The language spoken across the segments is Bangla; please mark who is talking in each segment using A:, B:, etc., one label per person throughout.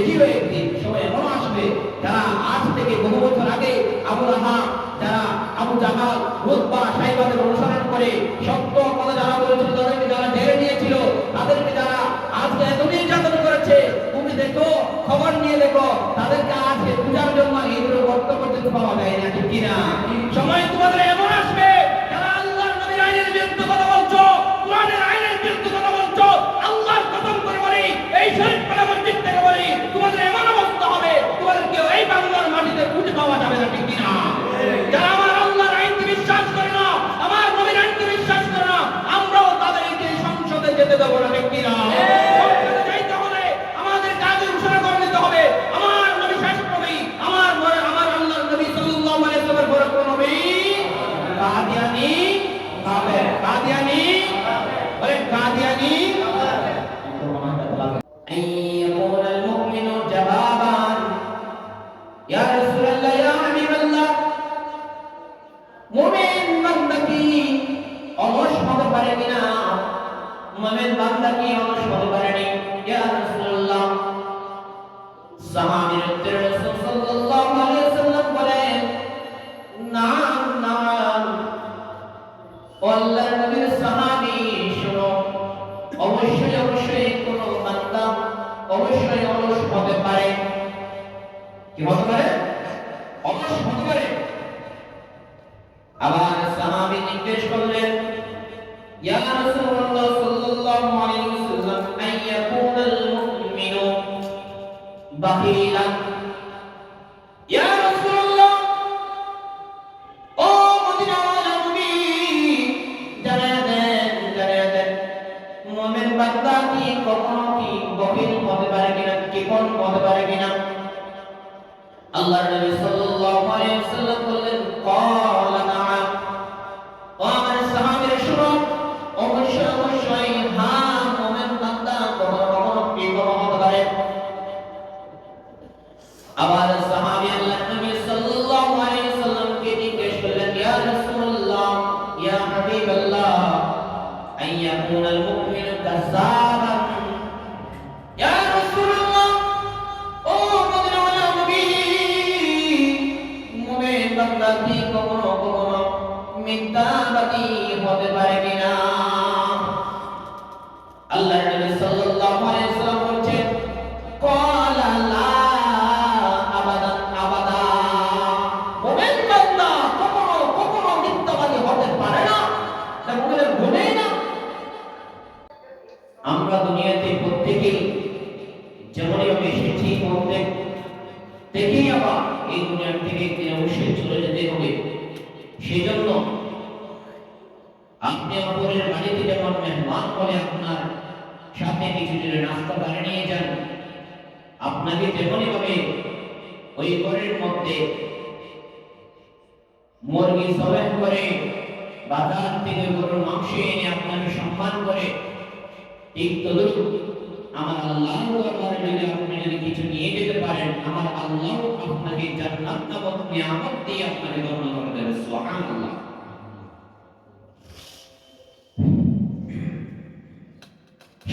A: দেখিও একদিন সময় এমন আসবে যারা আজ থেকে বহু বছর আগে আবু লাহাব, যারা আবু জাহাল, উতবা, সাইবাদের অনুসরণ করে সত্য কথা যারা বলেছিল, তাদেরকে যারা জেলে নিয়েছিল, তাদেরকে যারা আজকে এত নির্যাতন করেছে, তুমি দেখো, খবর নিয়ে দেখো, তাদেরকে আজকে পূজার জন্য এইগুলো গর্ত পর্যন্ত পাওয়া যায় না, ঠিক কিনা? সময় তোমাদের এমন আসবে যারা আল্লাহর নবীর আইনের বিরুদ্ধে কথা বলছো, কোরআনের আইনের বিরুদ্ধে কথা বলছো, আল্লাহর কসম করে বলি, এই শরীফ পাড়া মসজিদ থেকে বলি, তোমাদের এমন অবস্থা হবে, তোমাদের কেউ এই বাংলার মাটিতে খুঁজে পাওয়া যাবে না, ঠিক কিনা? যারা আমার আল্লাহর আইনকে বিশ্বাস করে না, আমার নবীর আইনকে বিশ্বাস করে না, আমরাও তাদেরকে সংসদে যেতে দেবো না, ঠিক কিনা? সংসদে যাইতে হলে আমাদের কাজে ঘোষণা করে দিতে হবে, আমার নবী শেষ নবী, আমার আল্লাহর নবী সাল্লাল্লাহু আলাইহি ওয়াসাল্লামের পরে কোন নবী? কাদিয়ানী কাফের, কাদিয়ানী বলে কাদিয়ানী আইয়াকুল আল মুমিনু জাবাবান ইয়া রাসূলুল্লাহ ইয়া হাবিবাল্লাহ, মুমিন বান্দা কি অলস হতে পারে কিনা? মুমিন বান্দা কি অলস হতে পারেনি? ইয়া রাসূলুল্লাহ, সাহাবীর উত্তরে রাসূল সাল্লাল্লাহু আলাইহি ওয়াসাল্লাম বলেন, নাম নাম, আল্লাহর নবীর সাহাবী শুনো, অবশ্যই অবশ্যই কোন বান্দা অবশ্যই অলস হতে পারে। কি হতে পারে? অলস হতে পারে। আবার সাহাবী জিজ্ঞেস করলেন, ইয়া রাসূলুল্লাহ সাল্লাল্লাহু আলাইহি ওয়াসাল্লাম, আইয়াকুনাল মুমিনু বাখিলান, ইয়া রাসূলুল্লাহ, ও মদিনাওয়ালা নবী, জানায়া দেন মুমিন বান্দা কি কখনো কি বখিল হতে পারে কিনা, কৃপণ হতে পারে কিনা? আল্লাহর নবী সাল্লাল্লাহু আলাইহি ওয়াসাল্লাম বললেন, ক্বালা নাআম, ও আমার সাহাবীরা শুনো, অবশ্যই অবশ্যই হ্যাঁ, মুমিন বান্দা কখনো কখনো কৃপণ হতে পারে। আবার সাহাবী আল্লাহর নবী সাল্লাল্লাহু আলাইহি ওয়াসাল্লামকে জিজ্ঞেস করলেন, ইয়া রাসূলুল্লাহ, ইয়া হাবিবাল্লাহ, আইয়াকুনাল মুমিনু কাযাবান, ইয়া রাসূলুল্লাহ, ও মদিনাওয়ালা নবী, মুমিন বান্দা কি কখনো কখনো মিথ্যাবাদী হতে পারে কিনা? আল্লাহর নবী সাল্লাল্লাহু আলাইহি ওয়াসাল্লাম বলেন, ক্বালা লা আবাদান আবাদা, মুমিন বান্দা কখনো কখনো মিথ্যাবাদী হতে পারে না, এটা মুমিনের গুণই না। আমরা দুনিয়াতে প্রত্যেকেই যেমনই ভাবে এসেছি, প্রত্যেকেই আবার এই দুনিয়া থেকে একদিন অবশ্যই চলে যেতে হবে। সেই জন্য আপনি অপরের বাড়িতে যেমন মেহমান বলে আপনার সাথে কিছু যদি নাস্তা বানিয়ে নিয়ে যান, আপনাকে তেমনই ভাবে ওই ঘরের মধ্যে মুরগি জবাই করে বাজার থেকে গরুর মাংস এনে আপনাকে সম্মান করে, ঠিক তদ্রুপ আমার আল্লাহর দরবারে যদি আপনি যদি কিছু নিয়ে যেতে পারেন, আমার আল্লাহ আপনাকে জান্নাত নামক নিয়ামত দিয়ে আপনাকে গ্রহণ করে দেবে। সুবহানাল্লাহ।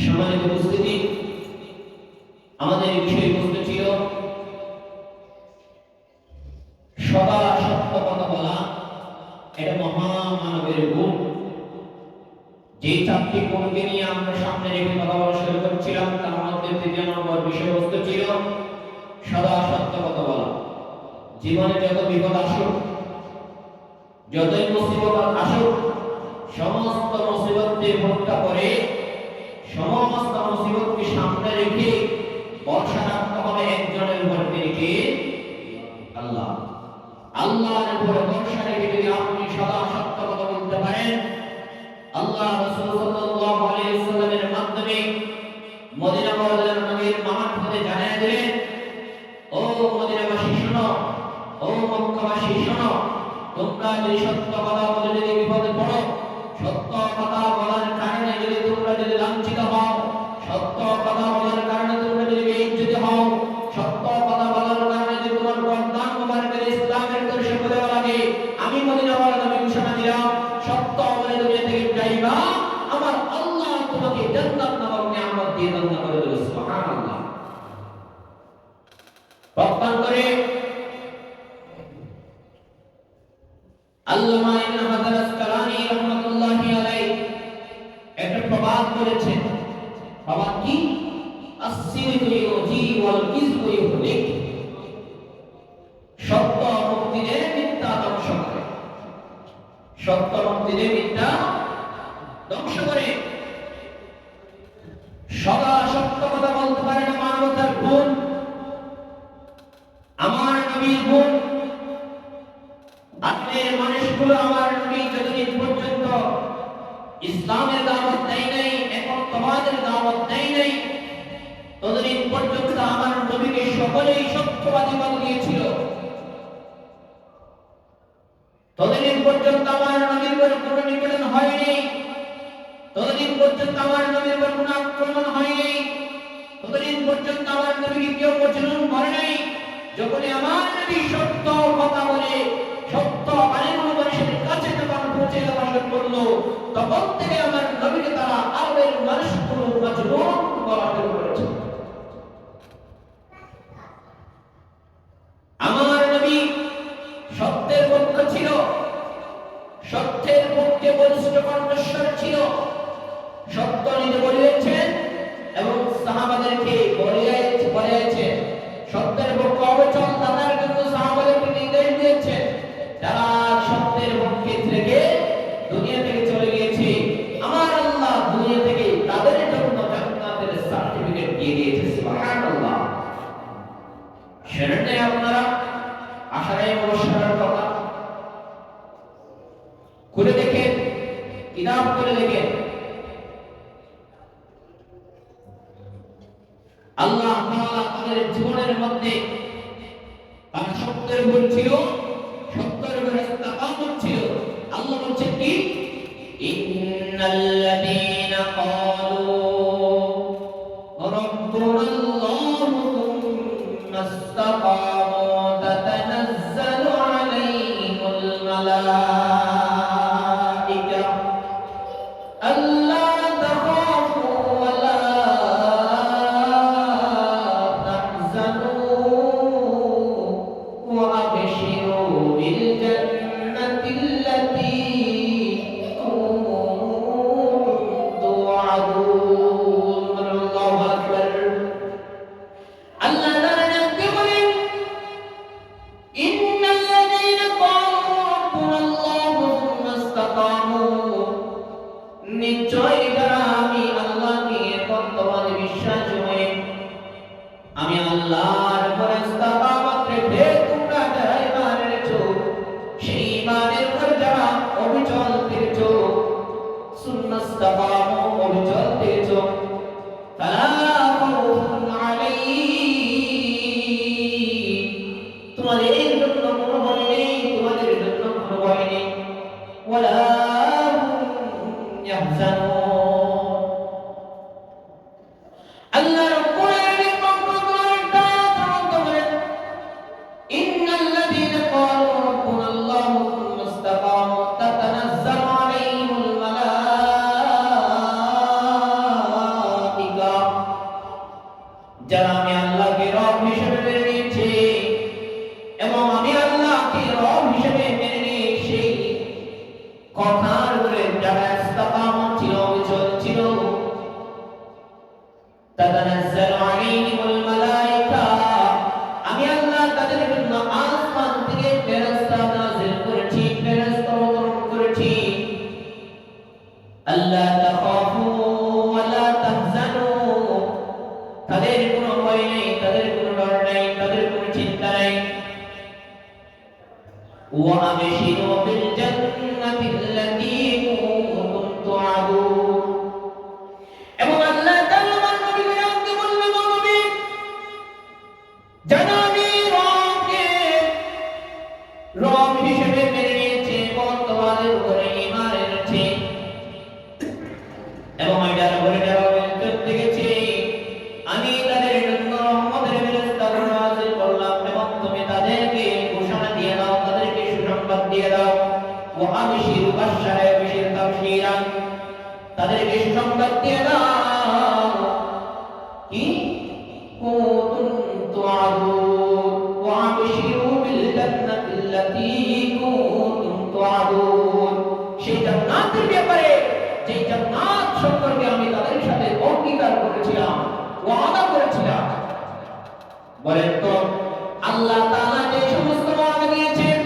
A: সম্মানিত উপস্থিতি, আমাদের বিষয়বস্তু ছিল সদা সত্য কথা বলা, এটা মহামানবের গুণ। যে চারটি গুণকে নিয়ে আমরা সামনে রেখে কথা বলা শুরু করছিলাম, তার মধ্যে তৃতীয় নম্বর বিষয়বস্তু ছিল সদা সত্য কথা বলা। জীবনে যত বিপদ আসুক, যতই মুসিবত আসুক, সমস্ত মুসিবতকে ভোক্তা করে সমস্ত মুসিবতকে সামনে রেখে ভরসা রাখতে হবে একজনের উপর, তিনি কে? আল্লাহ। আল্লাহর উপরে ভরসা রেখে যদি আপনি সদা সত্য কথা বলতে পারেন, আল্লাহ রাসূল সাল্লাল্লাহু আলাইহি ওয়াসাল্লামের মাধ্যমে মদিনা মুনাওয়ারার নবীর মাঠ হতে জানায়া দিলেন, ও মদিনাবাসী শোনো, ও মক্কাবাসী শোনো, তোমরা যদি সত্য কথা বলে যদি বিপদে পড়ো, সত্য কথা বলার কারণে যদি তোমরা যদি লাঞ্ছিত হও, সত্য কথা বলার কারণে তোমরা যদি বেইজ্জত হও, সত্য কথা বলার কারণে যদি তোমার বদনাম মুবারকের ইসলামের দর্শে দেওয়া লাগে, আমি মদিনাওয়ালা নবী ঘোষণা দিলাম, সত্য বলে দুনিয়া থেকে যাইবা, আমার আল্লাহ তোমাকে জান্নাত নামক নিয়ামত দিয়ে দান করে দেবে। সুবহানাল্লাহ। আহ্বান করে আল্লামা ইবনে হাজার আসকালানী রাহমাতুল্লাহি আলাইহি একটা প্রবাদ বলেছেন। প্রবাদ কি? আসসিদকু ইউজি ওয়াল কিযবু ইউহলিক। সত্য মুক্তি দেয়, মিথ্যা ধ্বংস করে। সত্য মুক্তি দেয়, মিথ্যা ধ্বংস করে। সদা সত্য কথা বলতে পারে না মানবতার গুণ, আমার নবীর গুণ। আজকের মানুষগুলো আমার নবী যতদিন পর্যন্ত ইসলামের দাওয়াত দেয় নাই, একত্ববাদের দাওয়াত দেয় নাই, ততদিন পর্যন্ত আমার নবীকে সকলেই সত্যবাদী বলে দিয়েছিল। ততদিন পর্যন্ত আমার নবীর উপর কোনো নিপীড়ন হয়নি, ততদিন পর্যন্ত আমার নবীর উপর কোনো আক্রমণ হয়নি, ততদিন পর্যন্ত আমার নবীকে কেউ প্রচলন করে নাই। যখনই আমার নবী সত্য কথা বলে, সত্য আলেমুল মানুষের কাছে যখন পৌঁছে যাওয়া শুরু করলো, তখন থেকে আমার নবীকে তারা আরবের মানুষগুলো মাজনুন বলা শুরু করেছে। আমার নবী সত্যের পক্ষে ছিল, সত্যের পক্ষে বলিষ্ঠ কণ্ঠস্বর ছিল। সত্য নিজে বলিয়েছেন এবং সাহাবাদেরকে বলিয়েছেন। সত্যের পক্ষে অবচল থাকার জন্য সাহাবাদেরকে নির্দেশ দিয়েছেন। যারা সত্যের পক্ষে থেকে দুনিয়া থেকে চলে গিয়েছে, আমার আল্লাহ দুনিয়া থেকে তাদের জন্য জান্নাতের সার্টিফিকেট দিয়ে দিয়েছে। সুবহানাল্লাহ। শুনেন আপনারা আশারাই মুবাশশারার কথা খুলে দেখেন, কিতাব খুলে দেখেন। আল্লাহ তাআলা তাদের জীবনের মধ্যে তারা সত্যের উপর ছিল, সত্যের উপর ইস্তেকামত ছিল। আল্লাহ বলছেন কি? ইন্নাল্লাযীনা ক্বালু রাব্বুনাল্লাহু সুম্মা ইসতাকামু তাতানাজ্জালু আলাইহিমুল মালায়েকা আল্লা তাখাফু ওয়া লা তাহজানু ওয়া আবশিরু বিল জান্নাতিল্লাতী কুনতুম তুআদুন। আল্লাহু আকবার। আল্লাহ তাআলা জানতে বলেন, ইন্নাল্লাযীনা ক্বালু রাব্বুনাল্লাহু সুম্মা ইসতাকামু, নিশ্চয় যারা আমি আল্লাহকে একত্ববাদী বিশ্বাস হয়ে আমি আল্লাহর উপর ইস্তেকামত রেখে তোমরা যারা ঈমান এনেছো, সেই ঈমানের উপর যারা অবিচল থেকেছো, সুম্মা ইসতাকামু, অবিচল থেকেছো, ফালা খাউফুন আলাইহিম, তোমাদের জন্য কোনো ভয় নেই, তোমাদের জন্য কোনো ভয় নেই, ওয়ালা يحزنون। الله رب العالمين بقول إن الذين قالوا ربنا الله ثم استقاموا تتنزل عليهم الملائكة যারা আমি আল্লাহকে রব হিসেবে মেনে নিয়েছে এবং আমি আল্লাহকে রব হিসেবে মেনে নিয়ে সেই কথার উপরে যারা ইস্তেকামত ছিল, অবিচল ছিল, তাতানাজ্জালু আলাইহিমুল মালায়েকা, আমি আল্লাহ তাদের জন্য আসমান থেকে ফেরেশতা নাযিল করেছি, ফেরেশতা অবতরণ করেছি। আল্লা তাখাফু ওয়া লা তাহজানু, তাদের কোনো ভয় নেই, তাদের কোনো ডর নেই, তাদের কোনো চিন্তা নেই। ওয়া আবশিরু বিল জান্নাতিল্লাতী কুনতুম তুআদুন। এবং আল্লাহ তাআলা আমার নবীকে জানতে বললেন, ও নবী, যারা আমি রবকে রব হিসেবে মেনে নিয়েছে, বর্তমানের উপরে ঈমান এনেছে এবং এটার উপরে যারা চলতে গেছে, আমি তাদের জন্য রহমতের ফেরেশতা নাযিল করলাম এবং তুমি তাদেরকে ঘোষণা দিয়ে দাও, তাদেরকে সুসংবাদ দিয়ে দাও। ওয়া আবশিরু বাশশারা ইয়াবশির তাবশীরা, তাদেরকে সুসংবাদ দিয়ে দাও কি কুনতুম তুআদুন যে জান্নাত সম্পর্কে আমি তাদের সাথে অঙ্গীকার করেছিলাম, ওয়াদা করেছিলাম। বলেন তো আল্লাহ তাআলা যে সমস্ত ওয়াদা দিয়েছেন,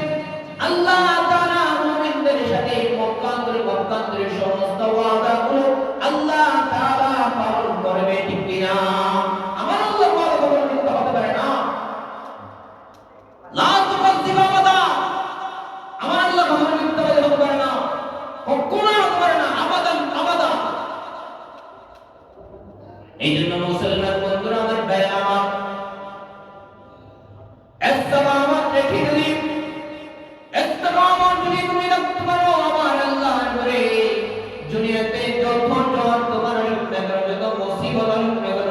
A: আল্লাহ তাআলা মুমিনদের সাথে মক্কান্তরে সমস্ত ওয়াদাগুলো আল্লাহ তাআলা পালন করবে, ঠিক কিনা? আমার আল্লাহ ওয়াদা কখনো মিথ্যা হতে পারে না। লা তুকাজ্জিবা ওয়াদা, আমার আল্লাহ কখনো মিথ্যা হতে পারে না, কখনো হতে পারে না, আবাদান আবাদা। এই জন্য মুসলমান বন্ধুরা, আমার ভাই আমার, ইসলামাত রেখে যদি ইসলামাত যদি তুমি রাখতে পারো আমার আল্লাহ করে, দুনিয়াতে যত তোমার যত মুসিবত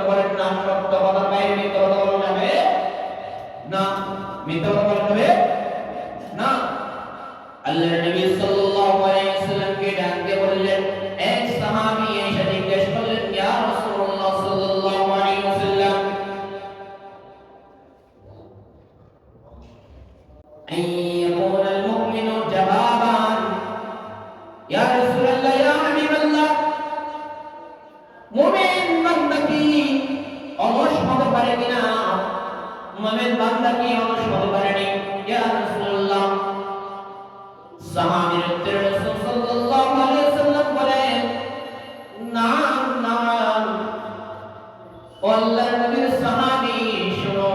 A: বলেন না, সত্য কথা বাইরে মিথ্যা কথা বলা যাবে না, মিথ্যা কথা বলা যাবে না। আল্লাহর নবী সাল্লাল্লাহু আলাইহি ওয়াসাল্লামকে ডাক দিয়ে বললেন, এক সাহাবী এসে জিজ্ঞেস করলেন, ইয়া রাসূলুল্লাহ সাল্লাল্লাহু আলাইহি ওয়াসাল্লাম, আইয়াকুন আল মুমিনু জাবাবান, ইয়া রাসূলুল্লাহ, ইয়া হাবিবাল্লাহ, মুমিন বান্দা কি অলস হতে পারে কিনা? মুমিন বান্দা কি অলস হতে পারে? ইয়া রাসূলুল্লাহ, সাহাবীর উত্তরে রাসূল সাল্লাল্লাহু আলাইহি ওয়াসাল্লাম বলেন, নাম নাম। ও আল্লাহর নবীর সাহাবী, শুনো,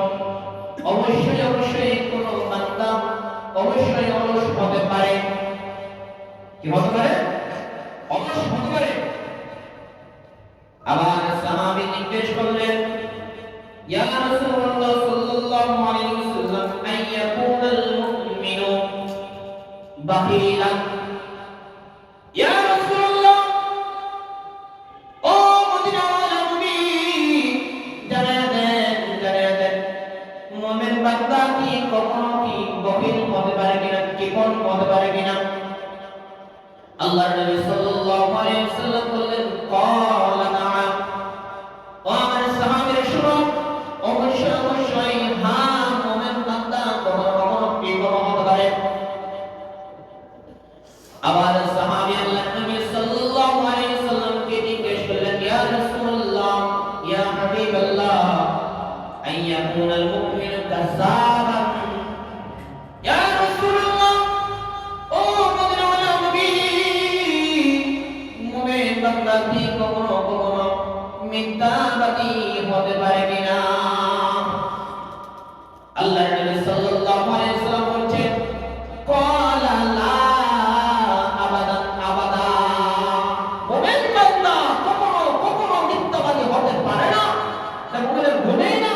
A: অবশ্যই অবশ্যই কোন বান্দা অবশ্যই অলস হতে পারে। কি হতে পারে? অলস হতে পারে। আবার সাহাবী জিজ্ঞেস করলেন, ইয়া রাসূলুল্লাহ সাল্লাল্লাহু আলাইহি ওয়াসাল্লাম, আইয়াকুনাল মুমিনু বাখিলান, ইয়া রাসূলুল্লাহ, ও মদিনার নবী, জানায়া দেন মুমিন বান্দা কি কখনো কি বখিল হতে পারে কিনা, কৃপণ হতে পারে কিনা? আল্লাহর নবী সাল্লাল্লাহু আলাইহি ওয়াসাল্লাম বললেন, ক্বালা নাআম। ও আমার সাহাবীরা শুনো, অবশ্যই অবশ্যই হ্যাঁ, মুমিন বান্দা কখনো কখনো কৃপণ হতে পারে। আবার সাহাবী আল্লাহর নবী সাল্লাল্লাহু আলাইহি ওয়াসাল্লামকে জিজ্ঞেস করলেন, ইয়া রাসূলুল্লাহ, ইয়া হাবিবাল্লাহ, আইয়াকুনাল মুমিনু কাযাবান, ইয়া রাসূলুল্লাহ, ও মদিনার নবী, মুমিন বান্দা কি কখনো কখনো মিথ্যাবাদী হতে পারে কিনা? আল্লাহর নবী সাল্লাল্লাহু আলাইহি ওয়াসাল্লাম বলেন, ক্বালা লা আবাদান আবাদা, মুমিন বান্দা কখনো কখনো মিথ্যাবাদী হতে পারে না, এটা মুমিনের গুণই না।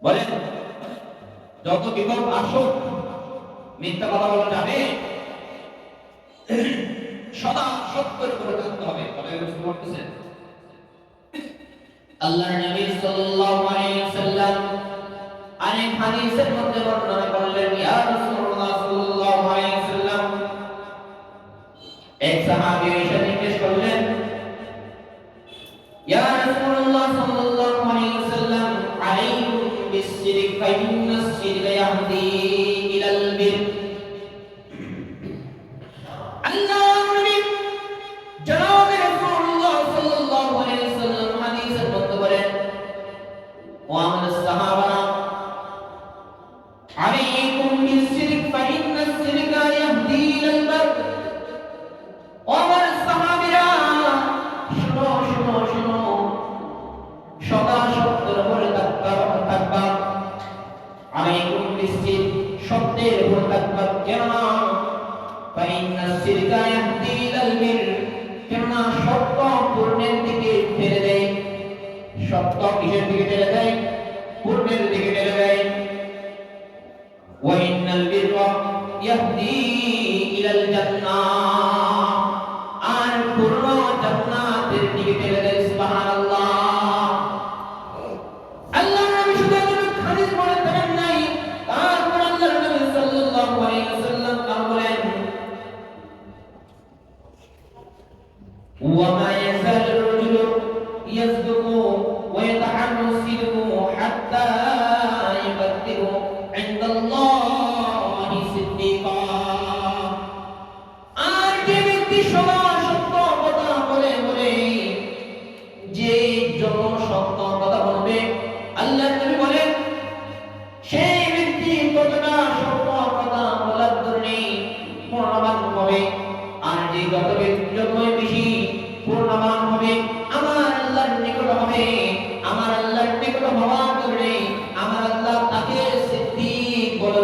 A: বলেন, যত বিপদ আসুক মিথ্যা কথা বলা যাবে? সদা সত্যের উপরে থাকতে হবে। কথা বুঝতে পারতেছেন? আল্লাহর নবী সাল্লাল্লাহু আলাইহি ওয়াসাল্লাম অনেক হাদিসের মধ্যে বর্ণনা করলেন, ইয়া রাসূলুল্লাহ সাল্লাল্লাহু আলাইহি ওয়াসাল্লাম, এক সাহাবী এসে জিজ্ঞেস করলেন, ইয়া রাসূলুল্লাহ সাল্লাল্লাহু আলাইহি ওয়াসাল্লাম, আলাইকুম বিস-সিদক ফাইন্নাস সিদকা ইয়াহদি ইলাল বির। আল্লাহর নবী জনাব রাসূলুল্লাহ সাল্লাল্লাহু আলাইহি ওয়াসাল্লাম হাদিসের মধ্যে বলেন, ও আমার সাহাবারা, আলাইকুম বিস-সিদক ফাইন্নাস সিদকা ইয়াহদি ইলাল বির। ও আমার সাহাবীরা, শুনো শুনো শুনো, সদা সত্যের উপরে থাকবা। আলাইকুম বিস-সিদক, সত্যের উপরে থাকবা। কেন? ফাইন্নাস সিদকা ইয়াহদি ইলাল বির, কেননা সত্য পূর্ণের দিকে ঠেলে দেয়। সত্য কিসের দিকে ঠেলে দেয়? পূর্ণের দিকে ঠেলে দেয়। ওয়া ইন্নাল বিররা ইয়াহদি ইলাল জান্নাহ, আর পূর্ণ জান্নাতের দিকে ঠেলে দেয়। সুবহানাল্লাহ। আল্লাহর নবী শুধু একটা হাদিস বলে থাকেন নাই, তারপর আল্লাহর নবী সাল্লাল্লাহু আলাইহি ওয়াসাল্লাম বলেন, ওয়া মা ইয়াযালু রাজুলু ইয়াসদুকু ওয়া ইয়াতাহান্নাু সিদকুহু হাত্তা ইউকাদ্দিবু ইনদাল্লাহি সিদ্দিকা।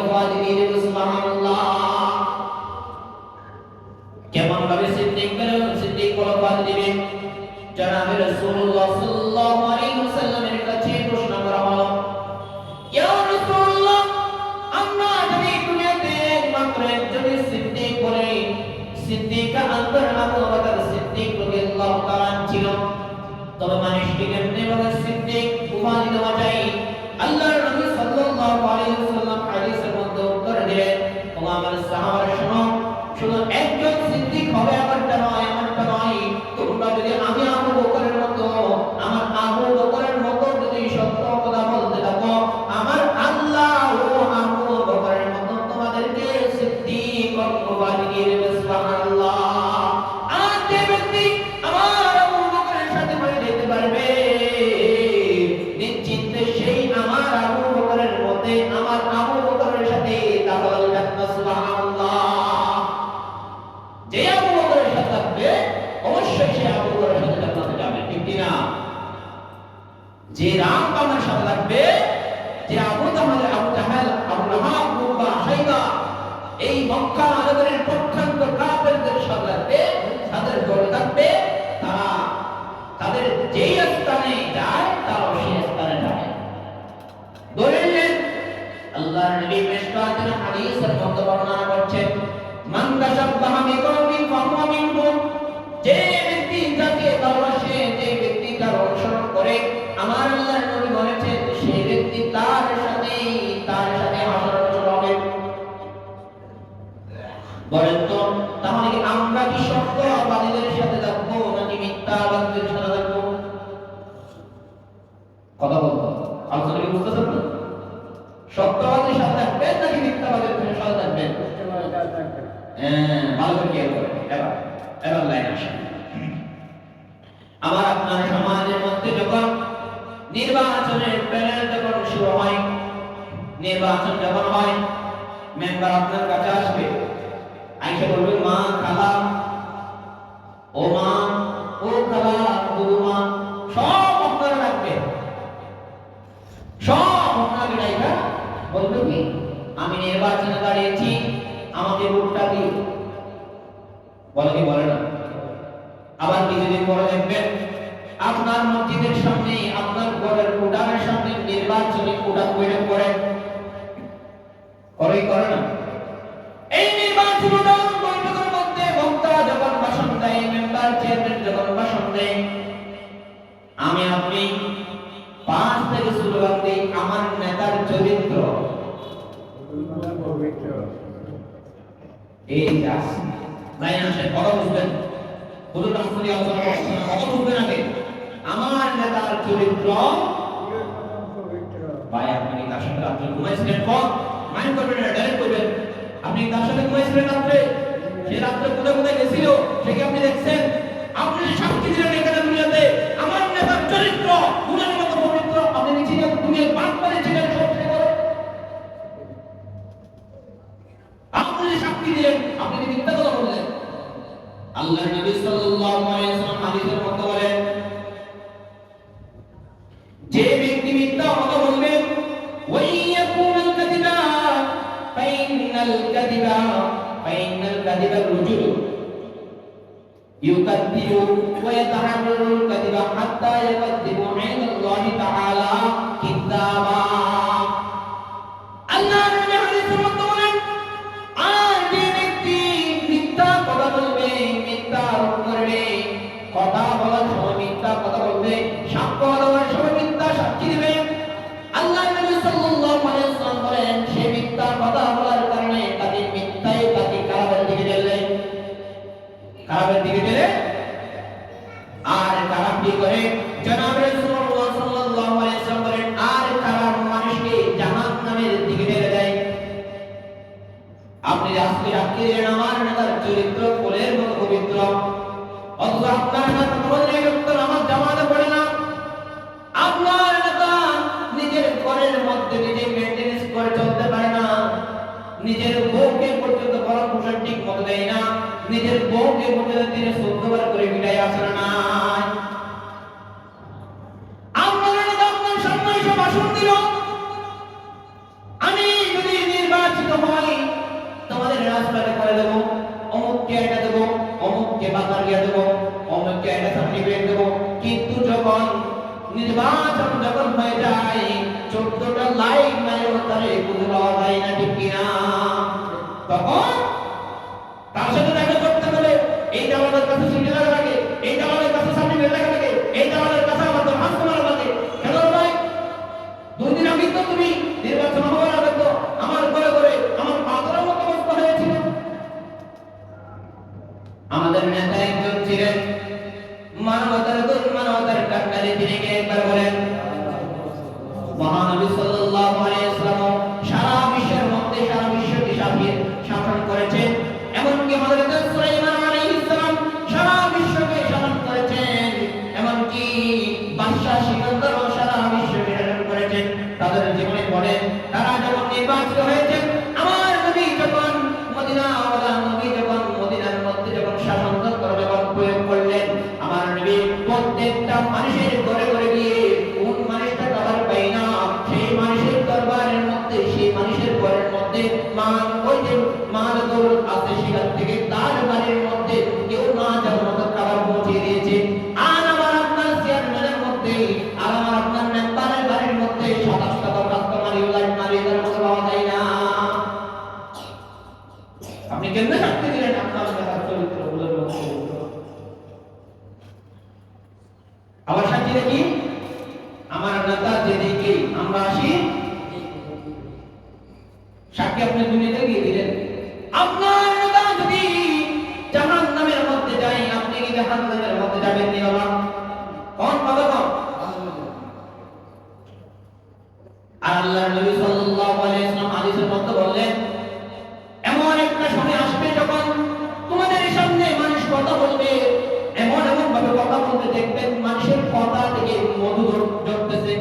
A: উপাধি দিয়ে দেব, সুবহানাল্লাহ। কেমন ভাবে সিদ্দিক বলে উপাধি দিবেন? জনাবে রাসূলুল্লাহ সাল্লাল্লাহু আলাইহি ওয়াসাল্লামের কাছে প্রশ্ন করা হলো, ইয়া রাসূলুল্লাহ, আমরা যদি দুনিয়াতে মাত্র একজন সিদ্দিক বলে, সিদ্দিক আকবর আবু বকর সিদ্দিক রাদিয়াল্লাহু তাআলা ছিল, তবে মানুষকে কেমনে বলে সিদ্দিক উপাধি দেওয়া যায়? আল্লাহর নবী সাল্লাল্লাহু আলাইহি ওয়াসাল্লাম হাদিসের মধ্যে উত্তর দিলেন, ও আমার সাহাবারা শোনো, শুধু একজন সিদ্দিক হবে এমনটা নয়, এমনটা নয়। তোমরা যদি আমি আবু বকরের মতো, আমার আবু বকরের মতো যদি সত্য কথা বলতে থাকো, আমার আল্লাহ ও আবু বকরের মতো তোমাদেরকে সিদ্দিক উপাধি দিয়ে দেবে, সুবহানাল্লাহ। আর যে ব্যক্তি আমার আবু বকরের সাথে মিলে যেতে পারবে, নিশ্চিন্তে সেই আমার আবু বকরের মধ্যে, আমার আবু বকরের সাথে দাখাল জান্নাত, সুবহানাল্লাহ। যে আবু বকরের সাথে থাকবে অবশ্যই সে আবু বকরের সাথে জান্নাতে যাবে, ঠিক কি না? যে রাম আমার সাথে থাকবে, যে আবু জাহাল, আবু লাহাব, মুবা, শাইবা, এই মক্কা নগরের প্রত্যন্ত কাফেরদের সাথে থাকবে, তাদের দলে থাকবে, তারা তাদের যেই স্থানে যায় তারা সেই স্থানে যায়। দলিল আল্লাহর নবী মিশকাতের হাদিসের মধ্যে বর্ণনা করছেন, মান তাশাব্বাহা বিকওমিন ফাহুয়া মিনহুম, যে ব্যক্তি যাকে ভালোবাসে, যে ব্যক্তি তার অনুসরণ করে, আমার আল্লাহর নবী বলেছেন সেই ব্যক্তি তার সাথে আচরণ হবে। বলেন তো, তাহলে কি আমরা কি সত্যবাদীদের সাথে থাকবো নাকি মিথ্যাবাদীদের সাথে থাকবো? কথা বলবো, আলোচনা কি বুঝতেছেন না? সত্যবাদীর সাথে থাকবেন নাকি মিথ্যাবাদীর সাথে থাকবেন? ভালো করে খেয়াল করেন। এবার লাইন আসেন। আমার আপনার সমাজের মধ্যে যখন নির্বাচনের প্যানেল যখন শুরু হয়, নির্বাচন যখন হয়, মেম্বার আপনার কাছে আসবে, আইসা বলবে, মা, খালা, ও মা, ও খালা, বৌমা, সব আপনারা রাখবে, সব আপনাকে ডাইকা বলবে কি, আমি নির্বাচনে দাঁড়িয়েছি, আমাকে ভোটটা দিন। বলে কি বলে না? আবার কিছুদিন পরে দেখবেন আপনার মসজিদের সামনে, আপনার ঘরের উঠানের সামনে নির্বাচনী উঠান বৈঠক করে না? এই নির্বাচনী উঠান বৈঠকের মধ্যে বক্তা যখন ভাষণ দেয়, মেম্বার চেয়ারম্যান যখন ভাষণ দেয়, আমি আপনি 5 থেকে স্লোগান দিই, আমার নেতার চরিত্র এই আসে। লাইন আসে, কথা বুঝবেন? হুজুর রাসূল আলোচনা করছেন, কথা বুঝবেন আগে। আমার নেতার চরিত্র, ভাই আপনি তার সাথে রাত্রে ঘুমাইছিলেন, মাইন্ড করবেন না, ডাইরেক্ট করবেন। আপনি তার সাথে ঘুমাইছিলেন রাত্রে, সে রাত্রে কোথায় কোথায় গেছিল সে কি আপনি দেখছেন? আপনি সাক্ষী দিলেন এখানে দুনিয়াতে, আমার নেতার চরিত্র দুনিয়ার মতো পবিত্র, আপনি নিজে দুনিয়ার পাপ করে ছিলেন, সব ছেড়ে করে আপনি সাক্ষী দিলেন, আপনি মিথ্যা কথা বললেন। আল্লাহর নবী সাল্লাল্লাহু আলাইহি ওয়াসাল্লাম হাদিসের মধ্যে বলেন, যে ব্যক্তি মিথ্যা কথা বলবে, ওয়াইয়াকুল কাযিবা ফাইনাল কাযিবা রুজুল ইউকাদ্দিবু ওয়া ইয়াতাহাররারুল কাযিবা হাত্তা ইয়াকাদ্দিবু ইনদাল্লাহি তাআলা কিতাবা। আল্লাহর নবী হাদিসের মধ্যে বলেন, আর যে ব্যক্তি মিথ্যা কথা বলবে, মিথ্যা আরোপ করবে, কথা বলার সময় মিথ্যা কথা বলবে, সাক্ষ্য দেওয়ার সময় মিথ্যা সাক্ষী দিবে, আল্লাহর নবী সাল্লাল্লাহু আলাইহি ওয়াসাল্লাম বলেন, সে মিথ্যা কথা বলার কারণে তাকে মিথ্যায় তাকে কারাগারের দিকে ঠেলে, আর কারা কি করে? জনাব রাসূলুল্লাহ সাল্লাল্লাহু আলাইহি ওয়াসাল্লাম বলেন, আর কারা মানুষকে জাহান্নামের দিকে ঠেলে দেয়। আপনি আজকে সাক্ষী দিলেন আমার নেতার চরিত্র ফুলের মতো পবিত্র, অথচ আপনার নেতা কোনদিন একটা নামাজ জামাতে পড়ে না, আপনার নেতা নিজের ঘরের মধ্যে নিজে মেইনটেনেন্স করে চলতে পারে না, নিজের বউকে পর্যন্ত গরম পোশাক ঠিক মতো দেয় না, নিজের বউকে পর্যন্ত দিনে 14 বার করে বিদায় আসে না। আপনার নেতা আপনার সামনে এসে ভাষণ দিল, আমি যদি নির্বাচন ট্রান্সফার করে দেবো, অমুককে এটা দেবো, অমুককে বাতারিয়া দেবো, অমুককে এটা সার্টিফিকেট দেবো। কিন্তু যখন নির্বাচন যখন হয়ে যায় 14টা লাইন মাইল তারে বুঝে পাওয়া যায় না, ঠিক কিনা? তখন তার সাথে দেখা করতে হলে এই দালালের কাছে সিটি লাগা লাগে, এই দালালের কাছে সার্টিফিকেট লাগা লাগে, এই দালালের কাছে আমার তো হাত করা লাগে। কেন ভাই? 2 দিন আগে তো তুমি নির্বাচন হওয়ার আগে তো আমার ঘরে ঘরে আমার পাথরের মতো অবস্থা হয়েছিল। আমাদের নেতা একজন ছিলেন মানবতার দূত, মানবতার কান্ডারি, তিনি একবার বলেন মহানবী সাল্লাল্লাহু আলাইহি ওয়াসাল্লাম সারা বিশ্বের মধ্যে সারা বিশ্বকে শাসন করেছেন, এমনকি হযরত সুলাইমান আলাইহিস সালাম সারা বিশ্বকে শাসন করেছেন, এমনকি বাদশা সিকান্দার সারা বিশ্বকে শাসন করেছেন। তাদের জীবনে পড়ে তারা যখন নির্বাচিত হয়েছেন, আমার নবী যখন মদিনাওয়ালা নবী যখন মদিনার মধ্যে যখন শাসনতন্ত্র যখন প্রয়োগ করলেন, আমার নবী প্রত্যেকটা মানুষের ঘরে ঘরে গিয়ে কোন মানুষটা খাবার পায় না সেই মানুষের দরবারের মধ্যে, সেই মানুষের ঘরের মধ্যে ওই যে মানদর আছে সেখান থেকে তার বাড়ির মধ্যে কেউ না যাওয়ার মতো খাবার পৌঁছে দিয়েছে। আর আমার আপনার চেয়ারম্যানের মধ্যে আর আমার আপনার মেম্বারের বাড়ির মধ্যে 27টা দরখাস্ত মারিয়ে মতো পাওয়া যায় না। আপনি কেমনে থাকতে দিলেন আপনার নেতার চরিত্র বলে? আবার সাক্ষী দেখি আমার নেতা যেদিকে আমরা আসি, সাক্ষী আপনি দুনিয়াতে গিয়ে দিলেন। আপনার নেতা যদি জাহান্নামের মধ্যে যায়, আপনি কি জাহান্নামের মধ্যে যাবেন নি বাবা? কোন কথা কোন? আর আল্লাহর নবী সাল্লাল্লাহু আলাইহি ওয়াসাল্লাম হাদিসের মধ্যে বললেন, এমন একটা সময় আসবে যখন তোমাদের সামনে মানুষ কথা বলবে, এমন এমন ভাবে কথা বলতে দেখবেন মানুষের কথা থেকে মধু ঝরতেছে,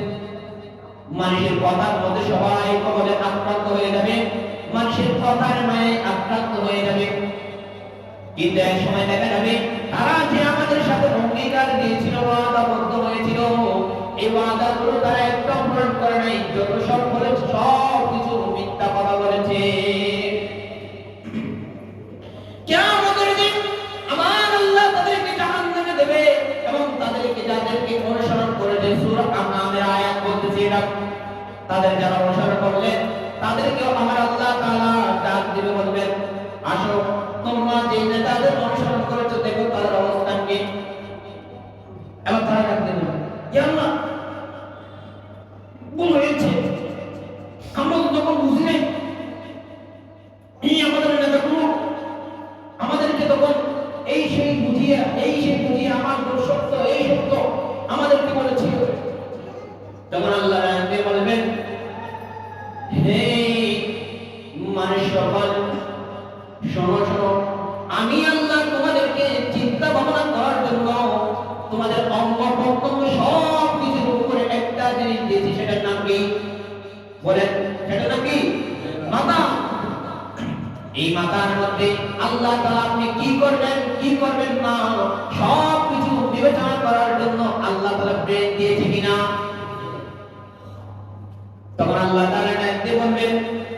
A: মানুষের কথার মধ্যে সবাই কবলে আক্রান্ত হয়ে যাবে, মানুষের কথার মায়ে আক্রান্ত হয়ে যাবে। কিন্তু এক সময় দেখা যাবে তারা যে আমাদের সাথে অঙ্গীকার দিয়েছিল, ওয়াদাবদ্ধ হয়েছিল, এই ওয়াদাগুলো তারা একদম পূরণ করে নাই, যত সব বলেছে সব কিছু মিথ্যা কথা বলেছে। কিয়ামতের দিন আমার আল্লাহ তাদেরকে জাহান্নামে দেবে এবং তাদেরকে যাদেরকে অনুসরণ করেছে, সূরা আনআমের আয়াত বলতেছে এটা, তাদের যারা অনুসরণ করলেন তাদেরকেও আমার আল্লাহ তাআলা ডাক দিবে, বলবেন আসো তোমরা যে নেতাদের অনুসরণ করেছো দেখো তাদের অবস্থান কি। এবার তারা ডাক দিবে, ইয়া আল্লাহ ভুল হয়েছে, আমরা তো তখন বুঝি নাই, এই আমাদের নেতাগুলো আমাদেরকে তখন এই সেই বুঝিয়ে আমার দোষ সত্য, এই সত্য আমাদেরকে বলেছিল। তখন আল্লাহ রাব্বে বলবেন, হে মানুষ সকল শোনো শোনো, আমি আল্লাহ তোমাদেরকে চিন্তা ভাবনা করার জন্য তোমাদের অঙ্গ প্রত্যঙ্গ সব কিছুর উপরে একটা জিনিস দিয়েছি, সেটার নাম কি বলেন? সেটার নাম কি? মাথা। এই মাথার মধ্যে আল্লাহ তাআলা আপনি কি করবেন কি করবেন না সব কিছু বিবেচনা করার জন্য আল্লাহ তাআলা ব্রেন দিয়েছে কিনা। তখন আল্লাহ তাআলা ডাকতে বলবেন,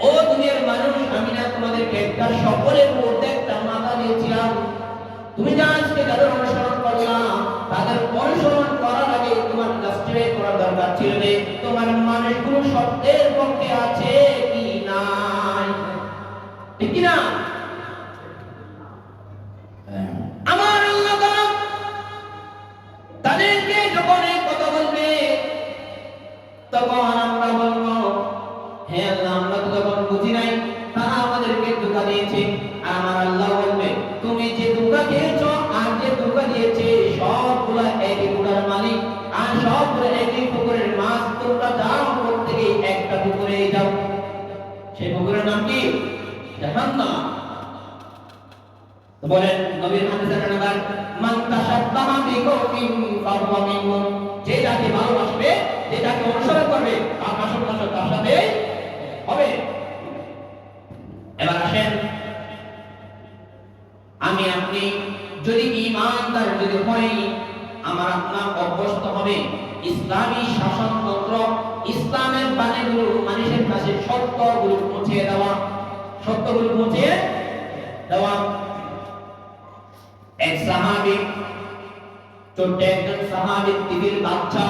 A: ও দুনিয়ার মানুষ, আমি না তোমাদেরকে একটা সকলের মধ্যে একটা মাথা দিয়েছিলাম, তুমি যা আজকে যাদের অনুসরণ করলা তাদের অনুসরণ করার আগে তোমার জাস্টিফাই করার দরকার ছিল যে তোমার মানুষগুলো সত্যের পক্ষে আছে কি নাই, ঠিক কি না? আমার আল্লাহ তাআলা তাদেরকে যখন এই কথা বলবে তখন আমরা বলবো, হে আল্লাহ আমরা তো তখন বুঝি নাই, তারা আমাদেরকে ধোঁকা দিয়েছে। আর আমার আল্লাহ বলবে, তুমি যে ধোঁকা দিয়েছো আর যে ধোঁকা দিয়েছে সবগুলা একই পুকুরের মালিক আর সবগুলো একই পুকুরের মাছ, তোমরা যাও প্রত্যেকে একটা পুকুরে যাও। সেই পুকুরের নাম কি? জাহান্নাম। তো বলেন নবীর হাদিসের নাম্বার, মান তাশাব্বাহা বিকওমিন ফাহুয়া মিনহুম, যে যাকে ভালোবাসবে, যে যাকে অনুসরণ করবে তার আসল তার সাথে হবে। এবার আসেন, আমি আপনি যদি ঈমানদার যদি হই, আমার আপনার অভ্যস্ত হবে ইসলামী শাসনতন্ত্র, ইসলামের বাণীগুলো মানুষের কাছে সত্যগুলো পৌঁছে দেওয়া, সত্যগুলো পৌঁছে দেওয়া। এক সাহাবী, ছোট্ট একজন সাহাবী, টিভির বাচ্চা,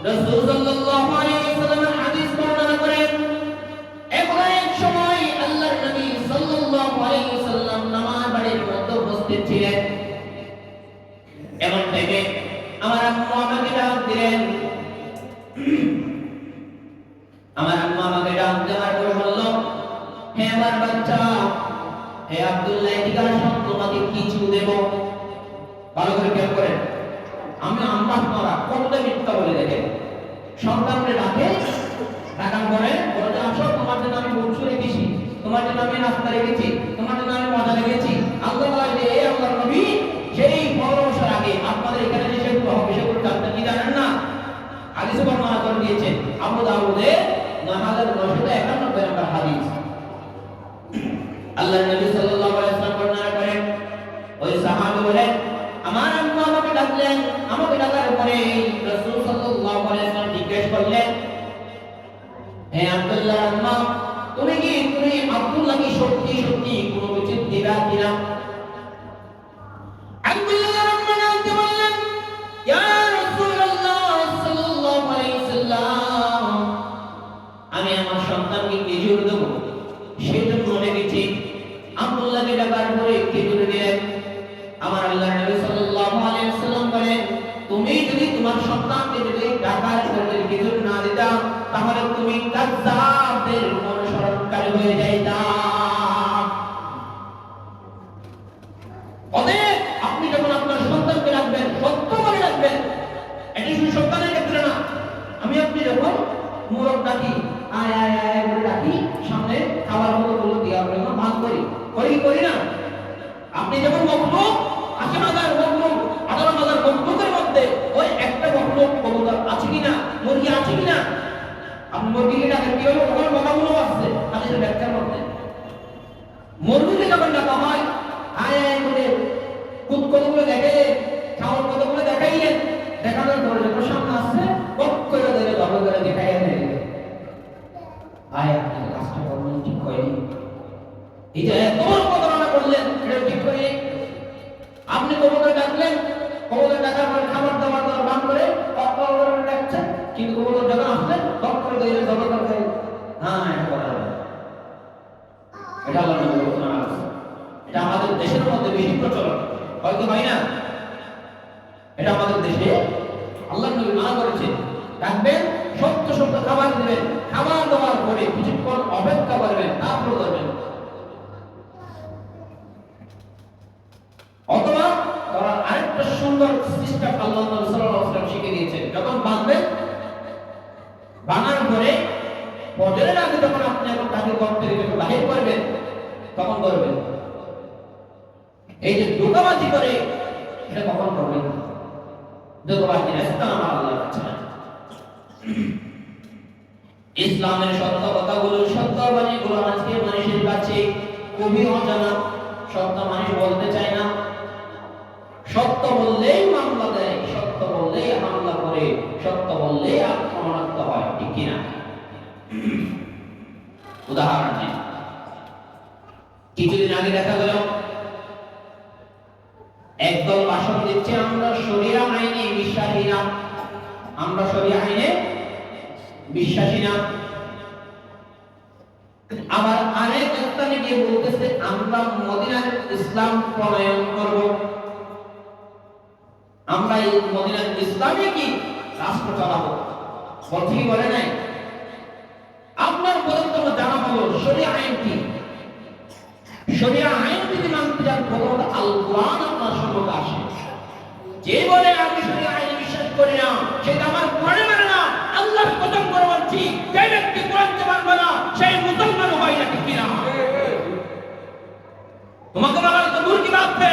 A: রাসূল সাল্লাল্লাহু আলাইহি ওয়াসাল্লামের হাদিস বর্ণনা করেন। এমন এক সময় আল্লাহর নবী সাল্লাল্লাহু আলাইহি ওয়াসাল্লাম নামাজ বাড়ির মধ্যে উপস্থিত ছিলেন। এমন টাইমে আমার আম্মু আমাকে ডাক দিলেন। আমার আম্মু আমাকে ডাক দেওয়ার পর বলল, হে আমার বাচ্চা, হে আব্দুল্লাহ, এদিকে আসো, তোমাকে কিছু দেব। ভালো করে খেয়াল করেন, আমরা আপনারা কতটা মিথ্যা বলে দেখেন। সন্তানকে ডাকে, ডাকার পরে বলতে, আসো, তোমার জন্য আমি বংশ রেখেছি, তোমার জন্য আমি নাস্তা রেখেছি, তোমার জন্য আমি মজা রেখেছি। আল্লাহ বলে যে এই আল্লাহর নবী সেই পরবর্ষার আগে আপনাদের এখানে যে সেগুলো হবে সেগুলো জানতে কি জানেন না? হাদিসে বর্ণনা করে দিয়েছেন আবু দাউদে ৯৯৯১ নম্বর হাদিস। আল্লাহর নবী সাল্লাল্লাহু আলাইহি ওয়াসাল্লাম বর্ণনা করেন, ওই সাহাবী বলেন, আমার আম্মু আমাকে ডাকলেন। আমাকে ডাকার পরে রাসূল সাল্লাল্লাহু আলাইহি ওয়াসাল্লাম জিজ্ঞেস করলেন, হে আব্দুল্লাহ আম্মা, তুমি আব্দুল্লাহ কি সত্যি সত্যি কোনো কিছু দিবা কিনা? আব্দুল্লাহ আম্মা বলতে বললেন, ইয়া রাসূলুল্লাহ সাল্লাল্লাহু আলাইহি ওয়াসাল্লাম, আমি আমার সন্তানকে খেজুর দেব, সেজন্য রেখেছি। আব্দুল্লাহকে ডাকার পরে খেজুর দিলেন। আমার আল্লাহর নবী সাল্লাল্লাহু আলাইহি ওয়াসাল্লাম বলেন, তুমি যদি তোমার সন্তানকে যদি ডাকার পরে খেজুর না দিতা, তাহলে তুমি কাযযাবদের অনুসরণকারী হয়ে যাইতা। অতএব আপনি যখন আপনার সন্তানকে ডাকবেন, সত্য বলে ডাকবেন। এটা শুধু সন্তানের ক্ষেত্রে না, আমি আপনি যখন মুরগ ডাকি, আয় আয় আয় বলে ডাকি, সামনে খাবার মতো বলে দিয়া বলে না, ভাগ করি না। আপনি যখন মখলুক, ৮০,০০০ মখলুক, ১৮,০০০ মখলুকের মধ্যে ওই একটা মখলুক কবুতর আছে কিনা, মুরগি আছে কিনা, আপনি মুরগিকে ডাকেন কি হলো? ওখানে বকাগুলো আসছে হাদিসের ব্যাখ্যার মধ্যে। মুরগিকে যখন ডাকা হয়, আয় আয় বলে কতগুলো দেখাইলেন, খাওয়ার কতগুলো দেখাইলেন, দেখানোর পরে যখন সামনে আসছে, করে দেবে, ভালো করে দেখাইয়া দেবে, আয় আপনি কাজটা করবেন ঠিক করেনি, এই যে এত প্রতারণা করলেন, এটা ঠিক করেনি। আপনি কবুতর ডাকলেন, কবুতর ডাকার পরে খাবার দাবার বান করে ডাকছেন, কিন্তু কবুতর যখন আসলেন তখন করে দিলেন জবর করে, হ্যাঁ এটা করা যাবে। এটা আল্লাহ নবী বলেছেন, এটা আমাদের দেশের মধ্যে বেশি প্রচলন, হয়তো হয় না। এটা আমাদের দেশে আল্লাহ নবী মানা করেছেন, ডাকবেন, সত্য সত্য খাবার দিবেন, খাবার দেওয়ার পরে কিছুক্ষণ অপেক্ষা করবেন, তারপর করবেন। অথবা তারা আরেকটা সুন্দর সিস্টেম আল্লাহ নবী সাল্লাল্লাহু আলাইহি ওয়াসাল্লাম শিখিয়ে দিয়েছেন, যখন বাঁধবেন, বাঁধার পরে ফজরের আগে যখন আপনি এখন তাকে ঘর থেকে যখন বাহির করবেন, তখন করবেন। এই যে ধোঁকাবাজি করে, এটা কখন করবেন? ধোঁকাবাজি রাস্তা আমার আল্লাহর কাছে না। ইসলামের সত্য কথাগুলো, সত্যবাণীগুলো আজকে মানুষের কাছে খুবই অজানা। সত্য মানুষ বলতে চায় না, সত্য বললেই মামলা দেয়, সত্য বললেই হামলা করে, সত্য বললেই আক্রমণাত্মক হয়, ঠিক কিনা? উদাহরণ দিই, কিছুদিন আগে দেখা গেল একদল ভাষণ দিচ্ছে, আমরা শরিয়া আইনে বিশ্বাসী না, আমরা শরিয়া আইনে বিশ্বাসী না। আবার আরেক স্থানে গিয়ে বলতেছে, আমরা মদিনার ইসলাম প্রণয়ন করব, আমরা এই মদিনার ইসলামে কি রাষ্ট্র চালাবো। বলছে কি বলে নাই? আপনার প্রথমতম জানা হলো শরিয়া আইন কি। শরিয়া আইন যদি মানতে যান, প্রথমত আল কোরআন আপনার সম্পর্কে আসে। যে বলে আমি শরিয়া আইনে বিশ্বাস করি না, সেটা আমার কোরআনে মানে না। আল্লাহর কসম করে বলছি, যে ব্যক্তি কোরআনকে মানবে না, সেই মুসলমান হয় না, ঠিক কিনা? তোমাকে বলার তো দূর কি বাঁধবে,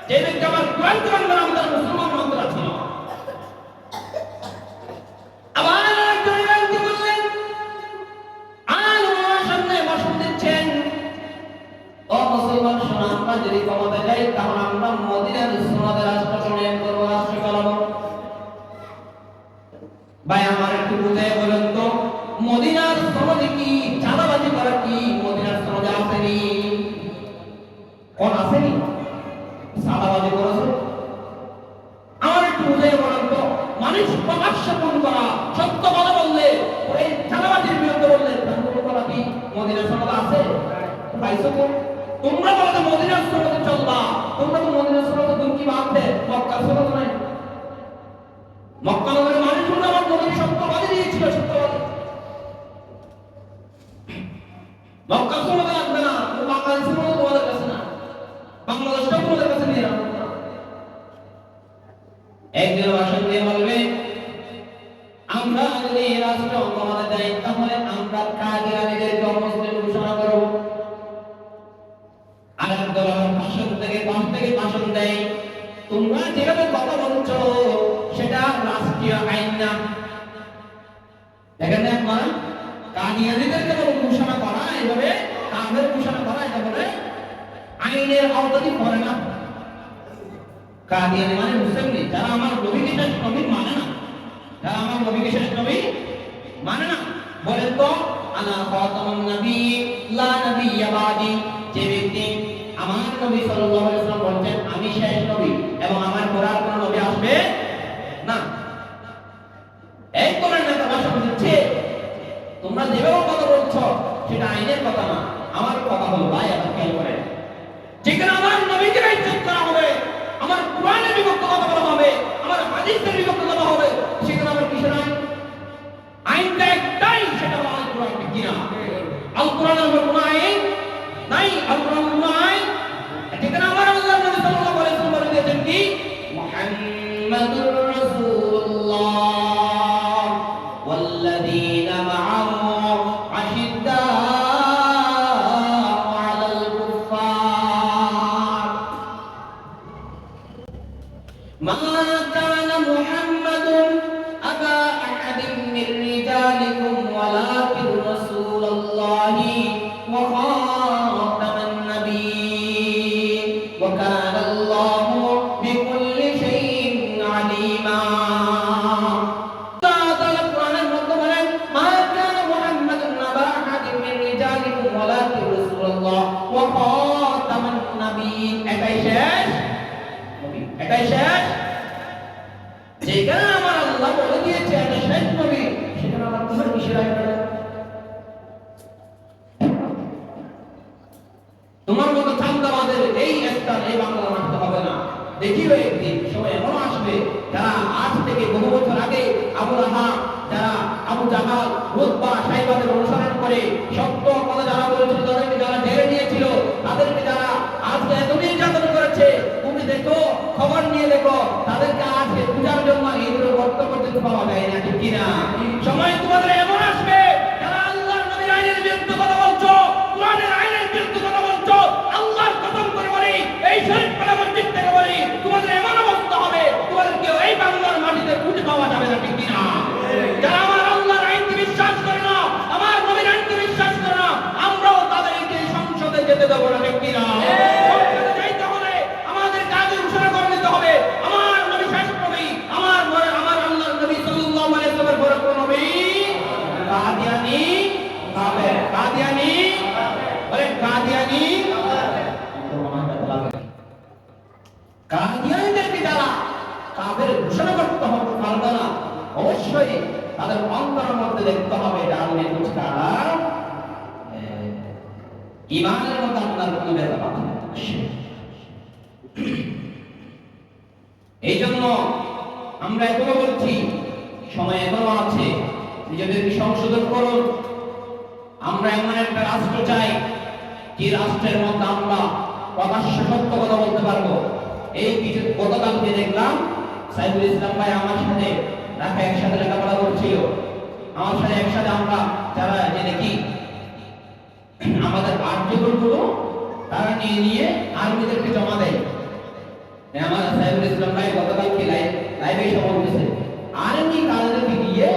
A: যে ব্যক্তি আমার কোরআনকে মানবে না, আমাদের মুসলমান হতে পারছি না। আবার যদি ক্ষমতা যাই, তাহলে আমরা মদিনার ইসলামের রাষ্ট্র প্রণয়ন করব, রাষ্ট্র চালাবো। ভাই আমার একটু বুঝাই বলেন তো, মদিনার সমাজে কি চাঁদাবাজি করা কি মদিনার সমাজে আসেনি? কোন আসেনি? সাদাবাজি করেছে। আমার একটু বুঝাই বলেন তো, মানুষ প্রকাশ্যে ফোন করা, সত্য কথা বললে, ওই চাঁদাবাজির বিরুদ্ধে বললে, তাহলে করা কি মদিনার সনদ আছে? পাইছো তো? তোমরা বলো যে মদিনার সনদে চলবা, তোমরা তো মদিনার সনদে দুঃখী বাঁধতে, মক্কার সনদ নাই। মক্কা নগরের মানুষগুলো আমার নবীকে সত্যবাদী দিয়েছিল, সত্যবাদী। মক্কার সনদে লাগবে না, বাংলাদেশের মতো তোমাদের কাছে না, বাংলাদেশটাও তোমাদের কাছে নিয়ে রাখবো না। একদিন ভাষণ দিয়ে বলবে, আমরা যদি রাষ্ট্র ক্ষমতা দেয় তাহলে আমরা কাদিয়ানীদেরকে অমুসলিম ঘোষণা করব। আরেক দল ভাষণ থেকে ভাষণ দেয়, তোমরা যেভাবে কথা বলছো সেটা রাষ্ট্রীয় আইন না। দেখেন আপনারা, কাদিয়ানীদেরকে ঘোষণা করা, এইভাবে কাদের ঘোষণা করা, এটা বলে আইনের আওতাধীন পড়ে না। কাদিয়ানী মানে মুসলিম, যারা আমার নবীকে শেষ নবী মানে না, যারা আমার নবীকে শেষ নবী মানে না। বলেন তো, আনা খাতামুন নবী লা নবিয়্যা বাদি, যে ব্যক্তি আমার নবী সাল্লাল্লাহু আলাইহি ওয়াসাল্লাম বলেন আমি শেষ নবী এবং আমার পরে আর কোনো নবী আসবে না, এই কোরআন নেতা ভাষা বলছে। তোমরা যেভাবে কথা বলছো সেটা আইনের কথা না, আমার কথা হলো। ভাই আপনি খেয়াল করেন, যেখানে আমার নবীকে ইজ্জত করা হবে, আমার কোরআনের বিপক্ষে কথা বলা হবে, আমার হাদিসের বিপক্ষে কথা হবে, সেখানে আমার কিসের আইন? আইনটা একটাই, সেটা হলো আল কোরআন। ঠিক কিনা? আল কোরআনের উপর কোনো আইন নাই, আল কোরআনের কোনো আইন। যেখানে আমার আল্লাহ নবী সাল্লাল্লাহু আলাইহি ওয়াসাল্লাম বলে দিয়েছেন কি, মুহাম্মাদুর রাসূলুল্লাহ ওয়াল্লাযীনা মা'আহু আশিদ্দাউ আলাল কুফফার মা কানা মুহাম্মাদুন আবা আহাদিন মির রিজালিকুম ওয়ালাকিন রাসূলুল্লাহি ওয়া খাতামান নাবিয়্যিন ওয়া কানা আল্লাহু বিকুল্লি শাইইন আলিমা। তাআলা কোরআনের মধ্যে বলেন, মা কানা মুহাম্মাদুন আবা আহাদিন মির রিজালিকুম ওয়ালাকিন রাসূলুল্লাহ ওয়া খাতামান নাবিয়্যিন। এটাই শেষ নবী, এটাই শেষ। যেখানে আমার আল্লাহ বলে দিয়েছে এটা শেষ নবী, সেখানে আমার তোমার কিসের আইন? তোমার মতো চান্দাবাদের এই স্থান, এই বাংলা মানতে হবে না। দেখিবে একদিন সময় এমন আসবে, যারা আজ থেকে বহু বছর আগে আবু লাহাব, যারা আবু জাহাল, উতবা, সাইবাদের অনুসরণ করে সত্য কথা যারা বলেছিল, তাদেরকে যারা জেলে দিয়েছিল, তাদেরকে যারা আজকে এত নির্যাতন করেছে, তুমি দেখো, খবর নিয়ে দেখো, তাদেরকে আজকে পূজার জন্য এইগুলো গর্ত পর্যন্ত পাওয়া যায় না। ঠিক কিনা? সময় তোমাদের এমন আসবে, যারা আল্লাহর নবীর আইনের বিরুদ্ধে কথা বলছো, কোরআনের আইনের বিরুদ্ধে কথা বলছো, আল্লাহর কসম করে বলি, এই শরীফ পাড়া মসজিদ থেকে বলি, তোমাদের এমন অবস্থা হবে, তোমাদের কেউ এই বাংলার মাটিতে খুঁজে পাওয়া যাবে না। ঠিক কিনা? যারা আমার আল্লাহর আইনকে বিশ্বাস করে না, আমার নবীর আইনকে বিশ্বাস করে না, আমরাও তাদেরকে সংসদে যেতে দেবো না। ঠিক কিনা? সংসদে যাইতে হলে আমাদের কাজে ঘোষণা করে দিতে হবে, আমার নবী শেষ নবী, আমার আল্লাহর নবী সাল্লাল্লাহু আলাইহি ওয়াসাল্লামের পরে কোন নবী? কাদিয়ানী হবে, কাদিয়ানী বলে, কাদিয়ানী কাদিয়ানীদেরকে যারা কাফের ঘোষণা করতে হবে, পারবে না, অবশ্যই তাদের অন্তরের মধ্যে দেখতে হবে এটা আল্লাহর প্রতিষ্ঠা, ঈমানের মধ্যে আপনার কোনো ভেদাভেদ আছে। এই জন্য আমরা এখনো বলছি, সময় এখনো আছে, নিজেদেরকে সংশোধন করুন। আমরা এমন একটা রাষ্ট্র চাই, যে রাষ্ট্রের মধ্যে আমরা প্রকাশ্য সত্য কথা বলতে পারবো। এই কিছু গতকালকে দেখলাম সাইদুল ইসলাম ভাই আমার সাথে ঢাকা একসাথে লেখাপড়া করছিল, আমার সাথে একসাথে আমরা যারা যে দেখি আমাদের আর্টিকেলগুলো তারা নিয়ে নিয়ে আর্মিদেরকে জমা দেয়। আমার সাইদুল ইসলাম ভাই গতকালকে লাইভে এসে বলতেছে, আর্মি কাদেরকে গিয়ে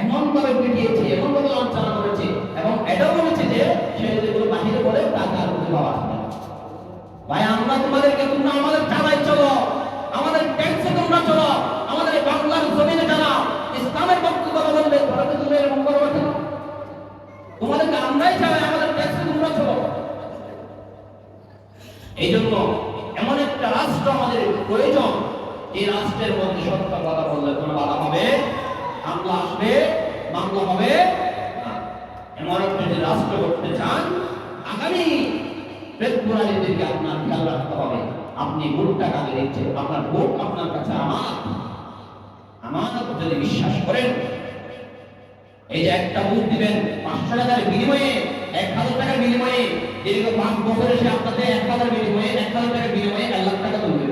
A: এমন ভাবে পিটিয়েছে, এমন ভাবে লাঞ্ছনা করেছে, এবং এটাও বলেছে যে সে যেগুলো বাহিরে বলে টাকা খুঁজে পাওয়া আসবে। ভাই আমরা তোমাদেরকে, তোমরা আমাদের চালাই চলো, আমাদের ট্যাক্সে তোমরা চলো, আমাদের বাংলার জমিনে যারা ইসলামের পক্ষে কথা বলবে তাদেরকে তোমরা এরকম করবে কেন? তোমাদেরকে আমরাই চাই, আমাদের ট্যাক্সে তোমরা চলো। এই জন্য এমন একটা রাষ্ট্র আমাদের প্রয়োজন, এই রাষ্ট্রের মধ্যে সত্য কথা বললে কোনো বাধা হবে, হামলা আসবে, মামলা হবে না। এমন একটা যে রাষ্ট্র করতে চান, আগামী প্রেক্ষাপটকে আপনার খেয়াল রাখতে হবে। আপনি ভোটটা কাকে দিচ্ছেন? আপনার ভোট আপনার কাছে আমানত যদি বিশ্বাস করেন, এই যে একটা ভোট দিবেন 500 টাকার বিনিময়ে, 1000 টাকার বিনিময়ে, দীর্ঘ 5 বছরে সে আপনাদের 1000 বিনিময়ে, 1000 টাকার বিনিময়ে 1 লাখ টাকা তুলবে।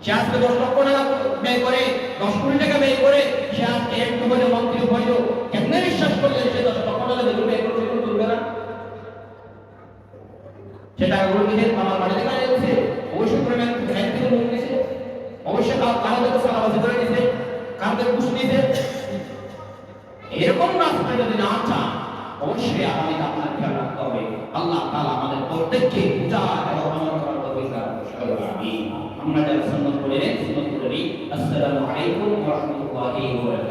A: সে আজকে 10 লক্ষ টাকা ব্যয় করে, 10 কোটি টাকা ব্যয় করে, সে আজকে একটু বলে মন্ত্রী হইল, কেমনে বিশ্বাস করলে সে 10 লক্ষ টাকা যেগুলো ব্যয় করে সেগুলো তুলবে না? সে টাকাগুলো নিজে আমার বাড়িতে কাজে দিয়েছে, অবশ্যই করে ব্যাংক থেকে লোন নিয়েছে, অবশ্যই কারোদের সালাবাজি করে নিয়েছে, কারোদের ঘুষ নিয়েছে। এরকম রাস্তা যদি না চান, অবশ্যই আগামীতে আপনার খেয়াল রাখতে হবে। আল্লাহ তাআলা আমাদের প্রত্যেককে পূজা এবং আমল করার তৌফিক দান করুন। আমিন। আমরা যারা সুন্নাত পড়ে নেই, সুন্নাত পড়ে নিই। আসসালামু আলাইকুম ওয়া রাহমাতুল্লাহি ওয়া বারাকাতুহু।